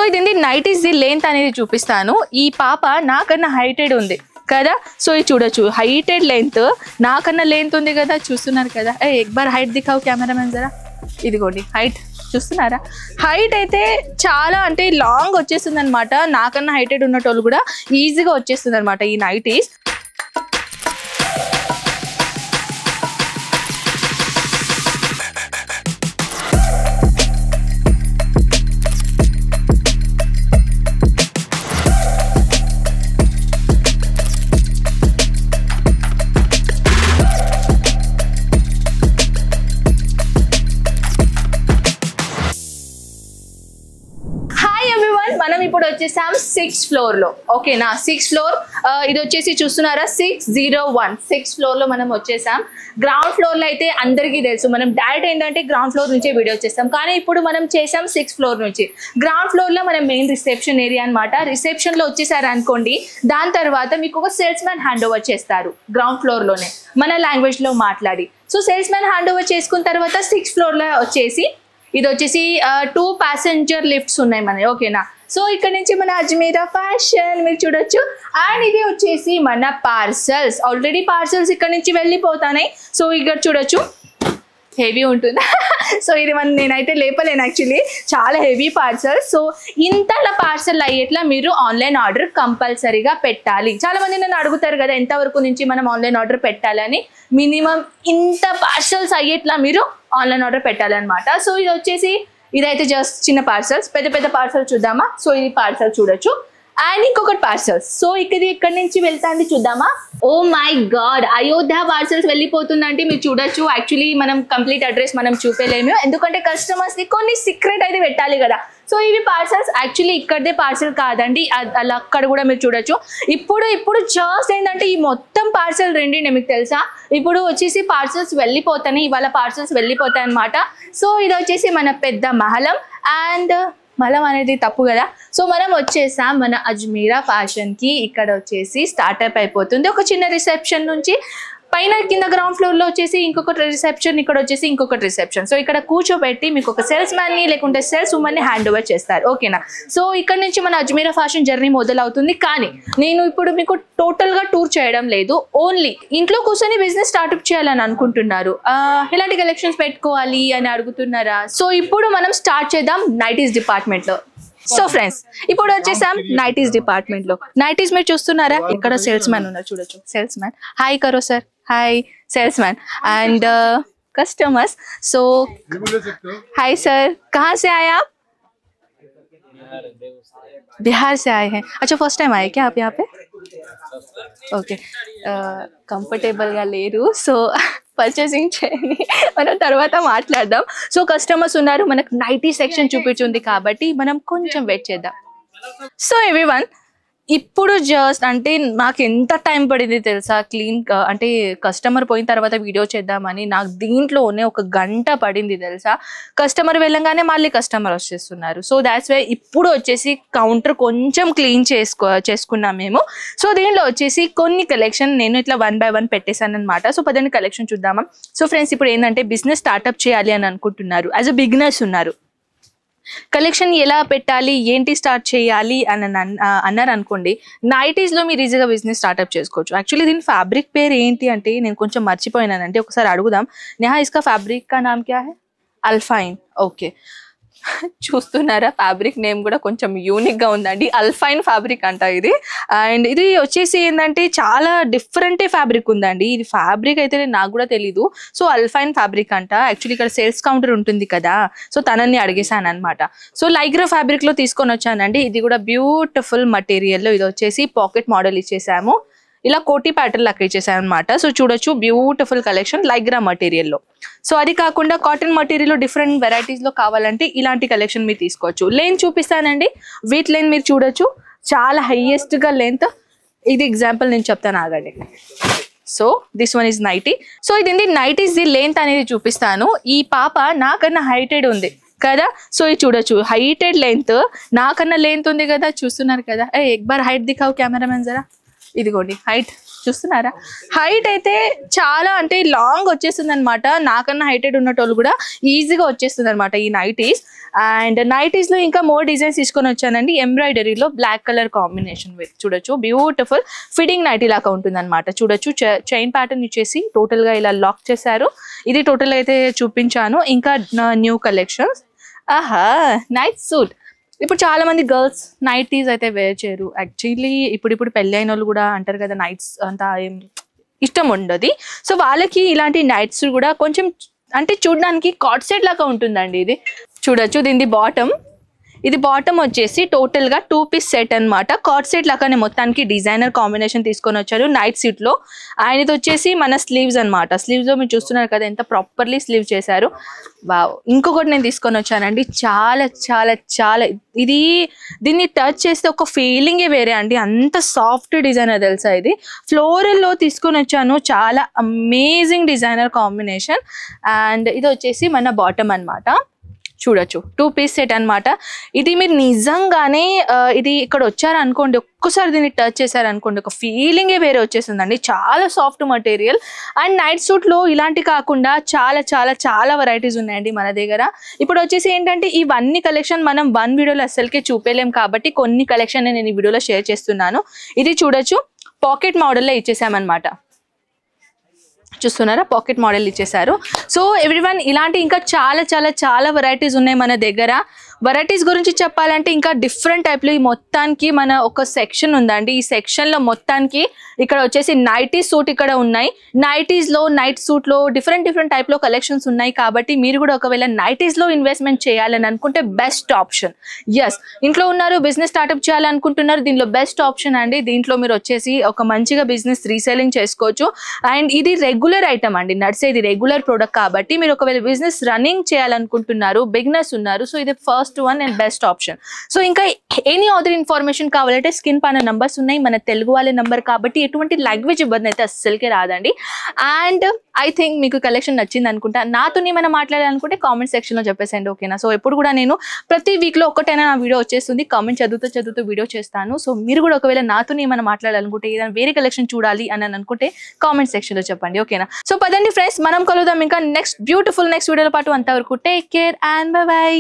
ఇది ninety's the length అనేది చూపిస్తాను. ఈ పాప నాకన్నా హైటెడ్ ఉంది కదా. సో ఇది చూడొచ్చు, హైటెడ్ లెంత్ నాకన్నా లెంత్ ఉంది కదా, చూస్తున్నారు కదా. ఎక్ బార్ హైట్ దిఖావు కెమెరామెన్ జరా. ఇదిగోండి హైట్ చూస్తున్నారా. హైట్ అయితే చాలా అంటే లాంగ్ వచ్చేస్తుంది అనమాట. నాకన్నా హైటెడ్ ఉన్నటోళ్ళు కూడా ఈజీగా వచ్చేస్తుంది అనమాట ఈ నైటీస్. మనం ఇప్పుడు వచ్చేసాం 6th ఫ్లోర్ లో. ఓకేనా, 6th ఫ్లోర్. ఇది వచ్చేసి చూస్తున్నారా 601. 6th ఫ్లోర్ లో మనం వచ్చేసాం. గ్రౌండ్ ఫ్లోర్ లో అయితే అందరికీ తెలుసు, మనం డైరెక్ట్ ఏంటంటే గ్రౌండ్ ఫ్లోర్ నుంచే వీడియో చేస్తాం. కానీ ఇప్పుడు మనం చేసాం 6th ఫ్లోర్ నుంచి. గ్రౌండ్ ఫ్లోర్ లో మనం మెయిన్ రిసెప్షన్ ఏరియా అనమాట. రిసెప్షన్ లో వచ్చేసారు అనుకోండి, దాని తర్వాత మీకు ఒక సేల్స్ మ్యాన్ హ్యాండ్ ఓవర్ చేస్తారు గ్రౌండ్ ఫ్లోర్ లోనే మన లాంగ్వేజ్ లో మాట్లాడి. So sales man hand over చేసుకున్న తర్వాత 6th ఫ్లోర్ లో వచ్చేసి ఇది వచ్చేసి 2 ప్యాసింజర్ లిఫ్ట్స్ ఉన్నాయి మనకి. ఓకేనా, సో ఇక్కడ నుంచి మన అజ్మీరా ఫ్యాషన్ మీరు చూడొచ్చు. అండ్ ఇది వచ్చేసి మన పార్సల్స్. ఆల్రెడీ పార్సల్స్ ఇక్కడ నుంచి వెళ్ళిపోతాయి. సో ఇక్కడ చూడొచ్చు, హెవీ ఉంటుంది. సో ఇది నేనైతే లేపలేను యాక్చువల్లీ, చాలా హెవీ పార్సల్. సో ఇంతలా పార్సల్ అయ్యేట్లా మీరు ఆన్లైన్ ఆర్డర్ కంపల్సరీగా పెట్టాలి. చాలా మంది నన్ను అడుగుతారు కదా ఎంతవరకు నుంచి మనం ఆన్లైన్ ఆర్డర్ పెట్టాలని. మినిమం ఇంత పార్సల్స్ అయ్యేట్లా మీరు ఆన్లైన్ ఆర్డర్ పెట్టాలన్నమాట. సో ఇది వచ్చేసి ఇదైతే జస్ట్ చిన్న పార్సల్స్. పెద్ద పెద్ద పార్సల్ చూద్దామా. సో ఇది పార్సల్ చూడొచ్చు. అండ్ ఇంకొకటి పార్సల్స్. సో ఇక్కడ నుంచి వెళ్తాండి చూద్దామా. Oh my god, Ayodhya parcels వెళ్ళిపోతుందంటే మీరు చూడొచ్చు. యాక్చువల్లీ మనం కంప్లీట్ అడ్రస్ మనం చూపలేము, ఎందుకంటే కస్టమర్స్ ని కొన్ని సీక్రెట్ అయితే పెట్టాలి కదా. సో ఇవి పార్సల్స్ యాక్చువల్లీ ఇక్కడదే పార్సల్ కాదండి, అలా అక్కడ కూడా మీరు చూడొచ్చు. ఇప్పుడు జస్ట్ ఏంటంటే ఈ మొత్తం పార్సల్ రెండిండే మీకు తెలుసా. ఇప్పుడు వచ్చేసి పార్సల్స్ వెళ్ళిపోతాయి, ఇవాళ పార్సల్స్ వెళ్ళిపోతాయి అనమాట. సో ఇది వచ్చేసి మన పెద్ద మహలం. అండ్ మలం అనేది తప్పు కదా. సో మనం వచ్చేసాం మన అజ్మీరా ఫ్యాషన్ కి. ఇక్కడ వచ్చేసి స్టార్ట్అప్ అయిపోతుంది ఒక చిన్న రిసెప్షన్ నుంచి. పైన కింద గ్రౌండ్ ఫ్లోర్ లో వచ్చేసి ఇంకొకటి రిసెప్షన్, ఇక్కడ వచ్చేసి ఇంకొకటి రిసెప్షన్. సో ఇక్కడ కూర్చోబెట్టి మీకు ఒక సేల్స్ మ్యాన్ ని లేకుంటే సేల్స్ ఉమెన్ ని హ్యాండ్ ఓవర్ చేస్తారు. ఓకేనా, సో ఇక్కడ నుంచి మన అజ్మీరా ఫ్యాషన్ జర్నీ మొదలవుతుంది. కానీ నేను ఇప్పుడు మీకు టోటల్ గా టూర్ చేయడం లేదు. ఓన్లీ ఇంట్లో కూర్చొని బిజినెస్ స్టార్ట్అప్ చేయాలని అనుకుంటున్నారు, ఎలాంటి కలెక్షన్స్ పెట్టుకోవాలి అని అడుగుతున్నారా. సో ఇప్పుడు మనం స్టార్ట్ చేద్దాం నైటీస్ డిపార్ట్మెంట్ లో. సో ఫ్రెండ్స్ ఇప్పుడు వచ్చేసాం నైటీస్ డిపార్ట్మెంట్ లో. నైటీస్ మీరు చూస్తున్నారా, ఇక్కడ సేల్స్ మ్యాన్ ఉన్నారు చూడొచ్చు. సేల్స్ మ్యాన్ హాయ్ కరో sir. Hi salesman and customers. So hi sir, कहाँ से आए आप? बिहार से आए हैं. अच्छा, फर्स्ट टाइम आए क्या आप यहाँ पे? ओके, कंफर्टेबल గా లేరు. సో పర్చేసింగ్ చేయండి, మనం తర్వాత మాట్లాడదాం. సో కస్టమర్స్ ఉన్నారు, మనకు నైటీ సెక్షన్ చూపించింది కాబట్టి మనం కొంచెం వెయిట్ చేద్దాం. సో ఎవ్రీవన్, ఇప్పుడు జస్ట్ అంటే నాకు ఎంత టైం పడింది తెలుసా క్లీన్ అంటే కస్టమర్ పోయిన తర్వాత వీడియో చేద్దామని. నాకు దీంట్లోనే 1 గంట పడింది తెలుసా. కస్టమర్ వెళ్ళంగానే మళ్ళీ కస్టమర్ వచ్చేస్తున్నారు. సో దాట్స్ వై ఇప్పుడు వచ్చేసి కౌంటర్ కొంచెం క్లీన్ చేసుకున్నాం మేము. సో దీనిలో వచ్చేసి కొన్ని కలెక్షన్ నేను ఇట్లా 1 by 1 పెట్టేశాను అనమాట. సో పదండి కలెక్షన్ చూద్దామా. సో ఫ్రెండ్స్ ఇప్పుడు ఏంటంటే బిజినెస్ స్టార్ట్అప్ చేయాలి అని అనుకుంటున్నారు, యాజ్ అ బిగినర్స్ ఉన్నారు, కలెక్షన్ ఎలా పెట్టాలి ఏంటి స్టార్ట్ చేయాలి అని అన్నారు అనుకోండి. నైటీస్ లో మీరు ఈజీగా బిజినెస్ స్టార్ట్అప్ చేసుకోవచ్చు. యాక్చువల్లీ దీని ఫ్యాబ్రిక్ పేరు ఏంటి అంటే నేను కొంచెం మర్చిపోయినానంటే ఒకసారి అడుగుదాం. నేహా ఇస్కా ఫ్యాబ్రిక్ కా నామ్ క్యా హై? అల్ఫైన్. ఓకే, చూస్తున్నారా ఫ్యాబ్రిక్ నేమ్ కూడా కొంచెం యూనిక్ గా ఉందండి. అల్ఫైన్ ఫ్యాబ్రిక్ అంట ఇది. అండ్ ఇది వచ్చేసి ఏంటంటే చాలా డిఫరెంట్ ఫ్యాబ్రిక్ ఉందండి. ఇది ఫ్యాబ్రిక్ అయితే నాకు కూడా తెలీదు. సో అల్ఫైన్ ఫ్యాబ్రిక్ అంట. యాక్చువల్లీ ఇక్కడ సేల్స్ కౌంటర్ ఉంటుంది కదా, సో తనని అడిగేసాను అనమాట. సో లైగ్రా ఫ్యాబ్రిక్ లో తీసుకొని వచ్చానండి. ఇది కూడా బ్యూటిఫుల్ మటీరియల్ లో. ఇది వచ్చేసి పాకెట్ మోడల్ ఇచ్చేసాము, ఇలా కోటి ప్యాటర్న్ లెక్క ఇచ్చేసాను అనమాట. సో చూడొచ్చు బ్యూటిఫుల్ కలెక్షన్ లైగ్రా మటీరియల్లో. సో అది కాకుండా కాటన్ మటీరియల్ డిఫరెంట్ వెరైటీస్ లో కావాలంటే ఇలాంటి కలెక్షన్ మీరు తీసుకోవచ్చు. లెంత్ చూపిస్తానండి, వీట్ లెంత్ మీరు చూడొచ్చు, చాలా హైయెస్ట్ గా లెంత్. ఇది ఎగ్జాంపుల్ నేను చెప్తాను ఆగండి. So this one is ninety. So ఇది నైటీస్ ది లెంత్ అనేది చూపిస్తాను. ఈ పాప నాకన్నా హైటెడ్ ఉంది కదా. సో ఇది చూడొచ్చు, హైటెడ్ లెంత్ నాకన్నా లెంత్ ఉంది కదా, చూస్తున్నారు కదా. ఎక్ బార్ హైట్ దిఖావు కెమెరామెన్ జరా. ఇదిగోండి హైట్ చూస్తున్నారా, హైట్ అయితే చాలా అంటే లాంగ్ వచ్చేస్తుంది అనమాట. నాకన్నా హైటెడ్ ఉన్నటోళ్ళు కూడా ఈజీగా వచ్చేస్తుంది అనమాట ఈ నైటీస్. అండ్ నైటీస్ లో ఇంకా మోర్ డిజైన్స్ తీసుకొని వచ్చానండి. ఎంబ్రాయిడరీలో బ్లాక్ కలర్ కాంబినేషన్ విత్ చూడొచ్చు బ్యూటిఫుల్ ఫిట్టింగ్ నైటీ లాగా ఉంటుంది అనమాట. చూడొచ్చు చైన్ ప్యాటర్న్ ఇచ్చేసి టోటల్ గా ఇలా లాక్ చేశారు. ఇది టోటల్ అయితే చూపించాను. ఇంకా న్యూ కలెక్షన్స్. ఆహా, నైట్ సూట్. ఇప్పుడు చాలా మంది గర్ల్స్ నైటీస్ అయితే వేర్ చేయరు యాక్చువల్లీ. ఇప్పుడు పెళ్ళి అయిన వాళ్ళు కూడా అంటారు కదా నైట్స్ అంతా ఏం ఇష్టం ఉండదు. సో వాళ్ళకి ఇలాంటి నైట్స్ కూడా కొంచెం అంటే చూడడానికి కార్డ్ సెట్ లాగా ఉంటుందండి. ఇది చూడొచ్చు, దీని బాటమ్, ఇది బాటమ్ వచ్చేసి టోటల్ గా 2 పీస్ సెట్ అనమాట. కార్డ్ సెట్ లాగానే మొత్తానికి డిజైనర్ కాంబినేషన్ తీసుకొని వచ్చారు నైట్ సీట్ లో. అండ్ ఇది వచ్చేసి మన స్లీవ్స్ అనమాట. స్లీవ్స్ లో మీరు చూస్తున్నారు కదా ఎంత ప్రాపర్లీ స్లీవ్ చేశారు. వావ్, ఇంకొకటి నేను తీసుకొని వచ్చానండి. చాలా చాలా చాలా దీన్ని టచ్ చేస్తే ఒక ఫీలింగే వేరే అండి. అంత సాఫ్ట్ డిజైనర్ తెలుసా. ఇది ఫ్లోరల్ లో తీసుకొని వచ్చాను. చాలా అమేజింగ్ డిజైనర్ కాంబినేషన్. అండ్ ఇది వచ్చేసి మన బాటమ్ అనమాట. చూడొచ్చు 2 పీస్ సెట్ అనమాట. ఇది మీరు నిజంగానే ఇది ఇక్కడ వచ్చారనుకోండి, ఒక్కసారి దీన్ని టచ్ చేశారనుకోండి, ఒక ఫీలింగే వేరే వచ్చేసిందండి. చాలా soft material. And night suit లో ఇలాంటి కాకుండా చాలా చాలా చాలా వెరైటీస్ ఉన్నాయండి మన దగ్గర. ఇప్పుడు వచ్చేసి ఏంటంటే ఇవన్నీ కలెక్షన్ మనం 1 వీడియోలో అస్సలకే చూపేలేం కాబట్టి కొన్ని కలెక్షన్ నేను ఈ వీడియోలో షేర్ చేస్తున్నాను. ఇది చూడొచ్చు పాకెట్ మోడల్లో ఇచ్చేసామన్నమాట. చూస్తున్నారా, పాకెట్ మోడల్ ఇచ్చేసారు. సో ఎవ్రీవన్ ఇలాంటి ఇంకా చాలా చాలా చాలా వెరైటీస్ ఉన్నాయి మన దగ్గర. వెరైటీస్ గురించి చెప్పాలంటే ఇంకా డిఫరెంట్ టైప్లో ఈ మొత్తానికి మన ఒక సెక్షన్ ఉందండి. ఈ సెక్షన్లో మొత్తానికి ఇక్కడ వచ్చేసి నైటీ సూట్ ఇక్కడ ఉన్నాయి. నైటీస్లో నైట్ సూట్లో డిఫరెంట్ టైప్లో కలెక్షన్స్ ఉన్నాయి. కాబట్టి మీరు కూడా ఒకవేళ నైటీస్లో ఇన్వెస్ట్మెంట్ చేయాలని అనుకుంటే బెస్ట్ ఆప్షన్. ఎస్, ఇంట్లో ఉన్నారు, బిజినెస్ స్టార్ట్అప్ చేయాలనుకుంటున్నారు, దీనిలో బెస్ట్ ఆప్షన్ అండి. దీంట్లో మీరు వచ్చేసి ఒక మంచిగా బిజినెస్ రీసెల్లింగ్ చేసుకోవచ్చు. అండ్ ఇది రెగ్యులర్ ఐటమ్ అండి, నడిచేది రెగ్యులర్ ప్రోడక్ట్. కాబట్టి మీరు ఒకవేళ బిజినెస్ రన్నింగ్ చేయాలనుకుంటున్నారు, బిగినర్స్ ఉన్నారు, సో ఇది first one and best option. So ఇంకా ఎనీ అదర్ ఇన్ఫర్మేషన్ కావాలంటే స్క్రీన్ పైన నంబర్స్ ఉన్నాయి, మన తెలుగు వాళ్ళ నంబర్ కాబట్టి ఎటువంటి లాంగ్వేజ్ ఇబ్బంది అయితే అస్సలకే రాదండి. అండ్ ఐ థింక్ మీకు కలెక్షన్ నచ్చింది అనుకుంటా. నాతో ఏమైనా మాట్లాడాలనుకుంటే కామెంట్ సెక్షన్లో చెప్పేసండి, ఓకేనా. సో ఎప్పుడు కూడా నేను ప్రతి వీక్లో ఒక్కటైనా నా వీడియో వచ్చేస్తుంది, కామెంట్ చదువుతూ వీడియో చేస్తాను. సో మీరు కూడా ఒకవేళ నాతో ఏమైనా మాట్లాడాలనుకుంటే, ఏదైనా వేరే కలెక్షన్ చూడాలి అని అనుకుంటే కామెంట్ సెక్షన్లో చెప్పండి, ఓకేనా. సో పదండి ఫ్రెండ్స్, మనం కలుద్దాం ఇంకా నెక్స్ట్ వీడియోలో పాటు. అంతవరకు take care and by by.